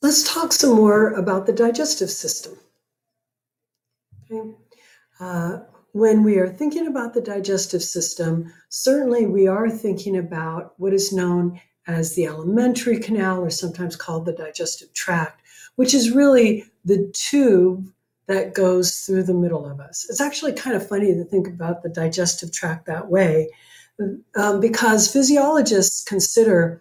Let's talk some more about the digestive system. Okay. When we are thinking about the digestive system, certainly we are thinking about what is known as the alimentary canal, or sometimes called the digestive tract, which is really the tube that goes through the middle of us. It's actually kind of funny to think about the digestive tract that way, because physiologists consider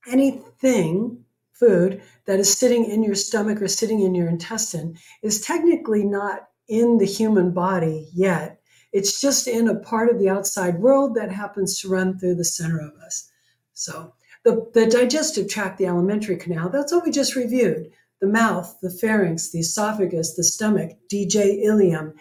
anything, food, that is sitting in your stomach or sitting in your intestine is technically not in the human body yet. It's just in a part of the outside world that happens to run through the center of us. So the digestive tract, the alimentary canal, that's what we just reviewed. The mouth, the pharynx, the esophagus, the stomach, DJ ileum,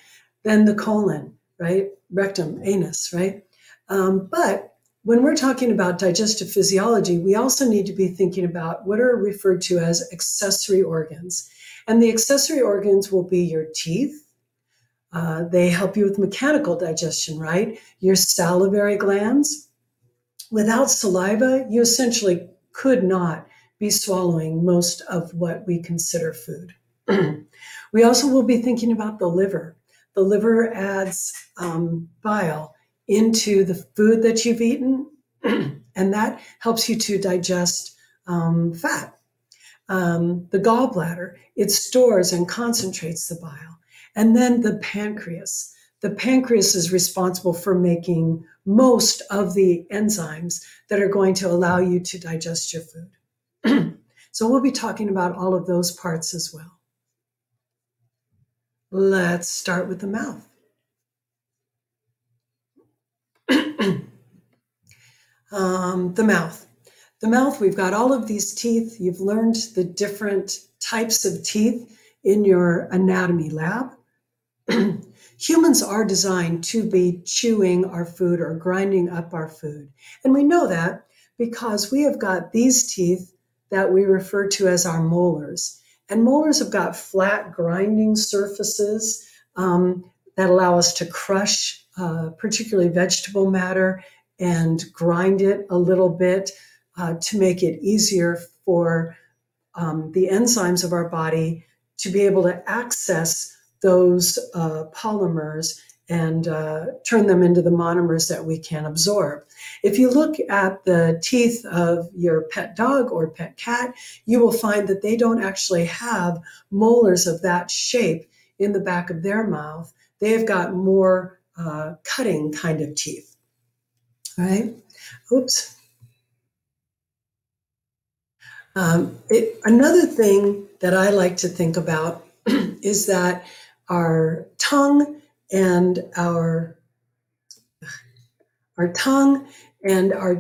then the colon, right? Rectum, anus, right? But when we're talking about digestive physiology, we also need to be thinking about what are referred to as accessory organs. And the accessory organs will be your teeth. They help you with mechanical digestion, right? Your salivary glands. Without saliva, you essentially could not be swallowing most of what we consider food. We also will be thinking about the liver. The liver adds bile into the food that you've eaten, and that helps you to digest fat. The gallbladder, it stores and concentrates the bile. And then the pancreas. The pancreas is responsible for making most of the enzymes that are going to allow you to digest your food. So we'll be talking about all of those parts as well. Let's start with the mouth. The mouth. The mouth, we've got all of these teeth. You've learned the different types of teeth in your anatomy lab. Humans are designed to be chewing our food or grinding up our food. And we know that because we have got these teeth that we refer to as our molars. And molars have got flat grinding surfaces that allow us to crush particularly vegetable matter and grind it a little bit to make it easier for the enzymes of our body to be able to access those polymers and turn them into the monomers that we can absorb. If you look at the teeth of your pet dog or pet cat, you will find that they don't actually have molars of that shape in the back of their mouth. They've got more cutting kind of teeth. All right? Oops. Another thing that I like to think about is that our tongue and our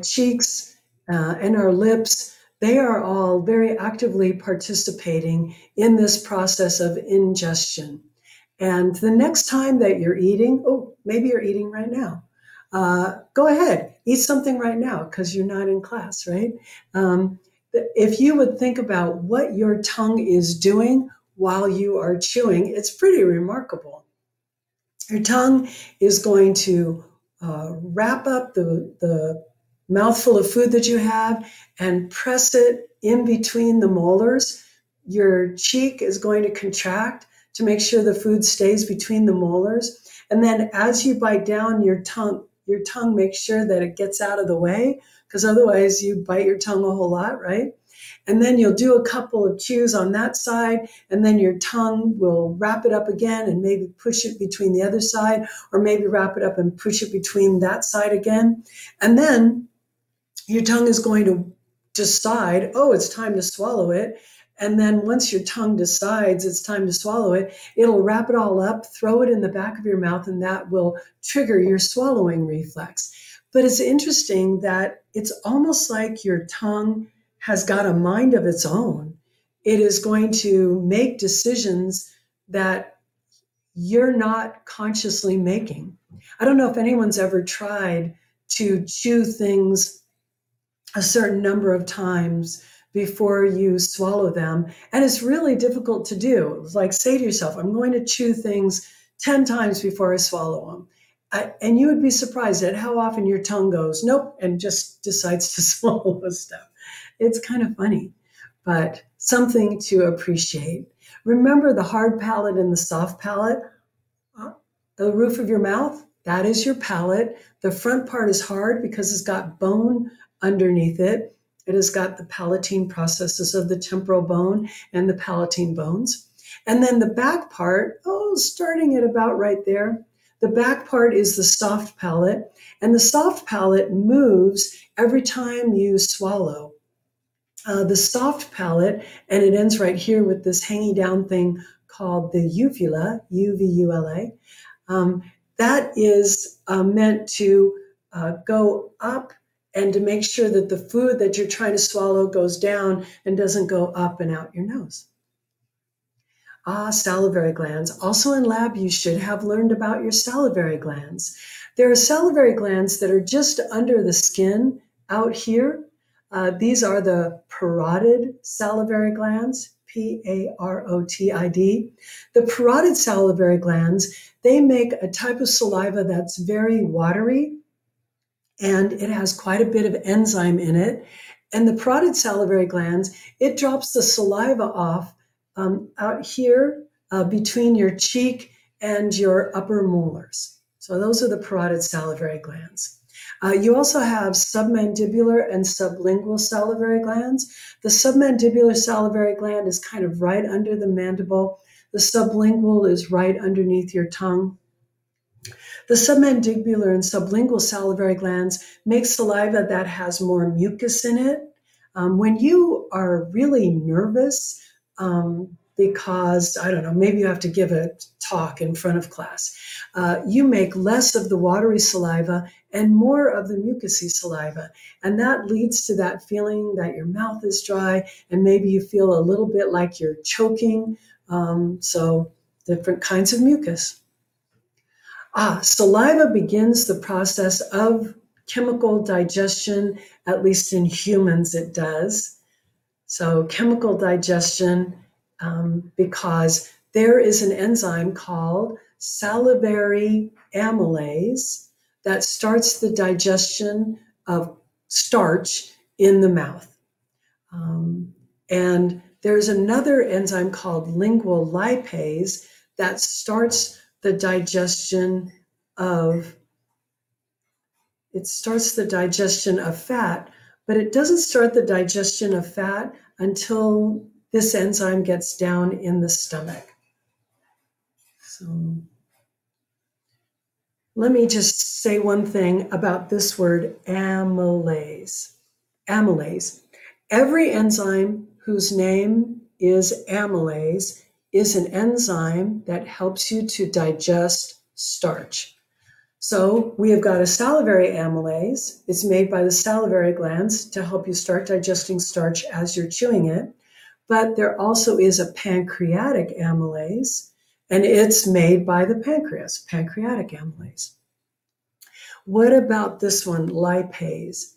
cheeks and our lips, they are all very actively participating in this process of ingestion. And the next time that you're eating, maybe you're eating right now. Go ahead, eat something right now because you're not in class, right? If you would think about what your tongue is doing while you are chewing, it's pretty remarkable. Your tongue is going to wrap up the mouthful of food that you have and press it in between the molars. Your cheek is going to contract to make sure the food stays between the molars. And then as you bite down, your tongue makes sure that it gets out of the way, because otherwise you bite your tongue a whole lot, right? And then you'll do a couple of chews on that side, and then your tongue will wrap it up again and maybe push it between the other side, or maybe wrap it up and push it between that side again. And then your tongue is going to decide, it's time to swallow it. And then once your tongue decides it's time to swallow it, it'll wrap it all up, throw it in the back of your mouth, and that will trigger your swallowing reflex. But it's interesting that it's almost like your tongue has got a mind of its own. It is going to make decisions that you're not consciously making. I don't know if anyone's ever tried to chew things a certain number of times before you swallow them. And it's really difficult to do. It's like, say to yourself, I'm going to chew things 10 times before I swallow them. And you would be surprised at how often your tongue goes, nope, and just decides to swallow the stuff. It's kind of funny. But something to appreciate. Remember the hard palate and the soft palate? The roof of your mouth, that is your palate. The front part is hard because it's got bone underneath it. It has got the palatine processes of the temporal bone and the palatine bones. And then the back part, starting at about right there, the back part is the soft palate. And the soft palate moves every time you swallow. The soft palate, and it ends right here with this hanging down thing called the uvula, U-V-U-L-A. That is meant to go up and to make sure that the food that you're trying to swallow goes down and doesn't go up and out your nose. Salivary glands. Also in lab, you should have learned about your salivary glands. There are salivary glands that are just under the skin out here. These are the parotid salivary glands, P-A-R-O-T-I-D. The parotid salivary glands, they make a type of saliva that's very watery, and it has quite a bit of enzyme in it. And the parotid salivary glands, it drops the saliva off out here between your cheek and your upper molars. So those are the parotid salivary glands. You also have submandibular and sublingual salivary glands. The submandibular salivary gland is kind of right under the mandible. The sublingual is right underneath your tongue. The submandibular and sublingual salivary glands make saliva that has more mucus in it. When you are really nervous, because, I don't know, maybe you have to give a talk in front of class, you make less of the watery saliva and more of the mucousy saliva. And that leads to that feeling that your mouth is dry and maybe you feel a little bit like you're choking. So different kinds of mucus. Saliva begins the process of chemical digestion, at least in humans it does. So chemical digestion, because there is an enzyme called salivary amylase that starts the digestion of starch in the mouth. And there's another enzyme called lingual lipase that starts the digestion of fat, but it doesn't start the digestion of fat until this enzyme gets down in the stomach. So let me just say one thing about this word, amylase. Amylase. Every enzyme whose name is amylase is an enzyme that helps you to digest starch. So we have got a salivary amylase. It's made by the salivary glands to help you start digesting starch as you're chewing it. But there also is a pancreatic amylase, and it's made by the pancreas, pancreatic amylase. What about this one, lipase?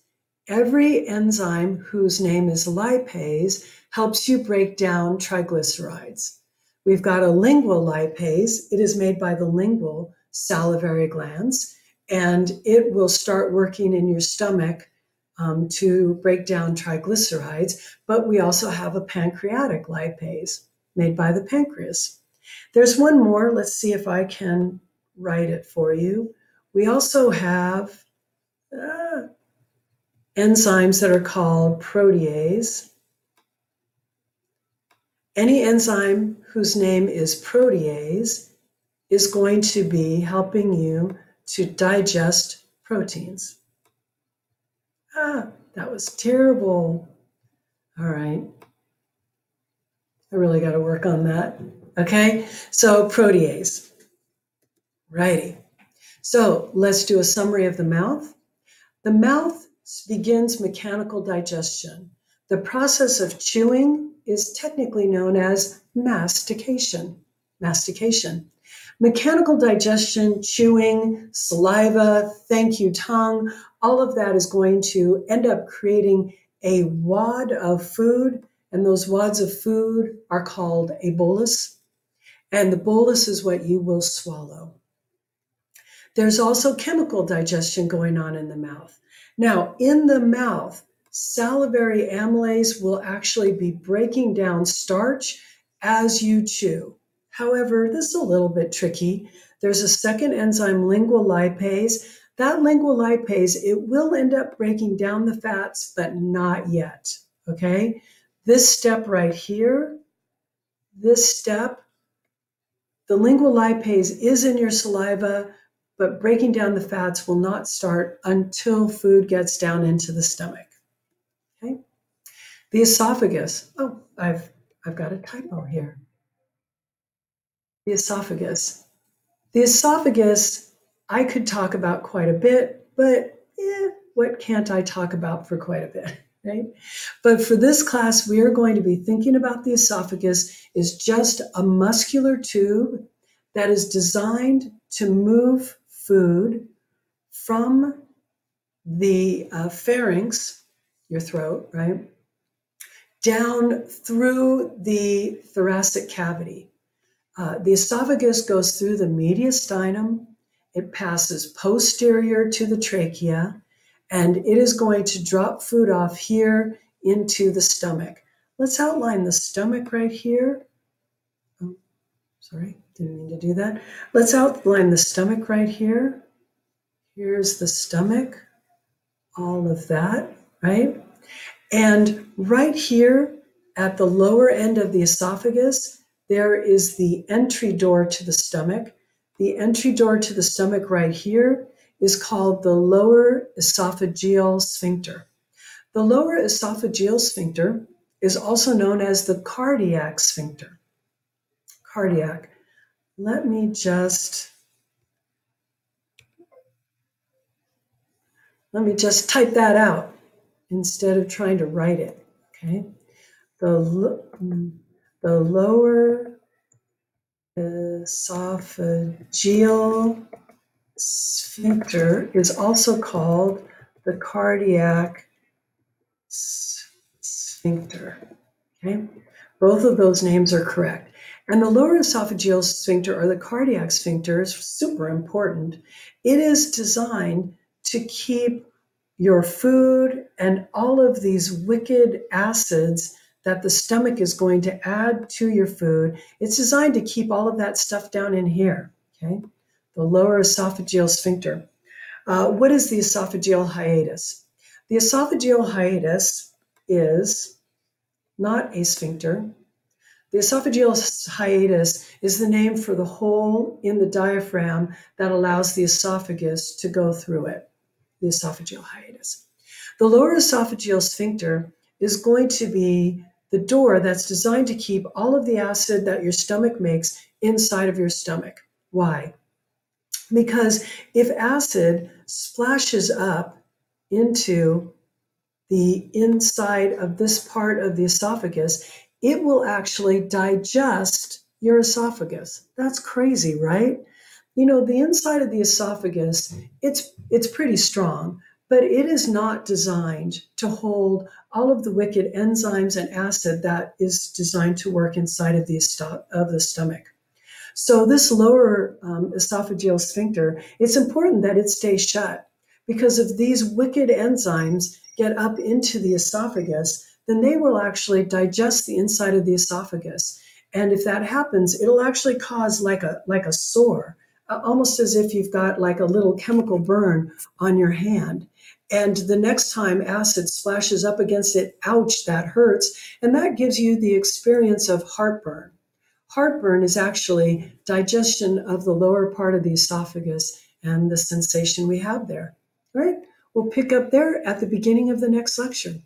Every enzyme whose name is lipase helps you break down triglycerides. We've got a lingual lipase. It is made by the lingual salivary glands, and it will start working in your stomach to break down triglycerides. But we also have a pancreatic lipase made by the pancreas. There's one more. Let's see if I can write it for you. We also have enzymes that are called protease. Any enzyme whose name is protease is going to be helping you to digest proteins. That was terrible. All right. I really got to work on that. Okay, so protease. Righty. So let's do a summary of the mouth. The mouth begins mechanical digestion. The process of chewing is technically known as mastication. Mastication. Mechanical digestion, chewing, saliva, thank you, tongue, all of that is going to end up creating a wad of food, and those wads of food are called a bolus, and the bolus is what you will swallow. There's also chemical digestion going on in the mouth. Now, in the mouth, salivary amylase will actually be breaking down starch as you chew. However, this is a little bit tricky. There's a second enzyme, lingual lipase. That lingual lipase, it will end up breaking down the fats, but not yet, okay? This step right here, this step, the lingual lipase is in your saliva, but breaking down the fats will not start until food gets down into the stomach, okay? The esophagus, oh, I've got a typo here. The esophagus. The esophagus, I could talk about quite a bit, but what can't I talk about for quite a bit, right? But for this class, we are going to be thinking about the esophagus is just a muscular tube that is designed to move food from the pharynx, your throat, right, down through the thoracic cavity. The esophagus goes through the mediastinum, it passes posterior to the trachea, and it is going to drop food off here into the stomach. Let's outline the stomach right here. Oh, sorry, didn't mean to do that. Let's outline the stomach right here. Here's the stomach, all of that, right? And right here at the lower end of the esophagus, there is the entry door to the stomach. The entry door to the stomach right here is called the lower esophageal sphincter. The lower esophageal sphincter is also known as the cardiac sphincter. Cardiac. Let me just type that out instead of trying to write it, okay? The lower esophageal sphincter is also called the cardiac sphincter, okay? Both of those names are correct. And the lower esophageal sphincter, or the cardiac sphincter, is super important. It is designed to keep your food and all of these wicked acids that the stomach is going to add to your food. It's designed to keep all of that stuff down in here, okay? The lower esophageal sphincter. What is the esophageal hiatus? The esophageal hiatus is not a sphincter. The esophageal hiatus is the name for the hole in the diaphragm that allows the esophagus to go through it, the esophageal hiatus. The lower esophageal sphincter is going to be the door that's designed to keep all of the acid that your stomach makes inside of your stomach. Why? Because if acid splashes up into the inside of this part of the esophagus, it will actually digest your esophagus. That's crazy, right? You know, the inside of the esophagus, it's pretty strong, but it is not designed to hold all of the wicked enzymes and acid that is designed to work inside of the stomach. So this lower esophageal sphincter, it's important that it stays shut, because if these wicked enzymes get up into the esophagus, then they will actually digest the inside of the esophagus. And if that happens, it'll actually cause like a sore, almost as if you've got like a little chemical burn on your hand. And the next time acid splashes up against it, ouch, that hurts. And that gives you the experience of heartburn. Heartburn is actually digestion of the lower part of the esophagus and the sensation we have there, right? We'll pick up there at the beginning of the next lecture.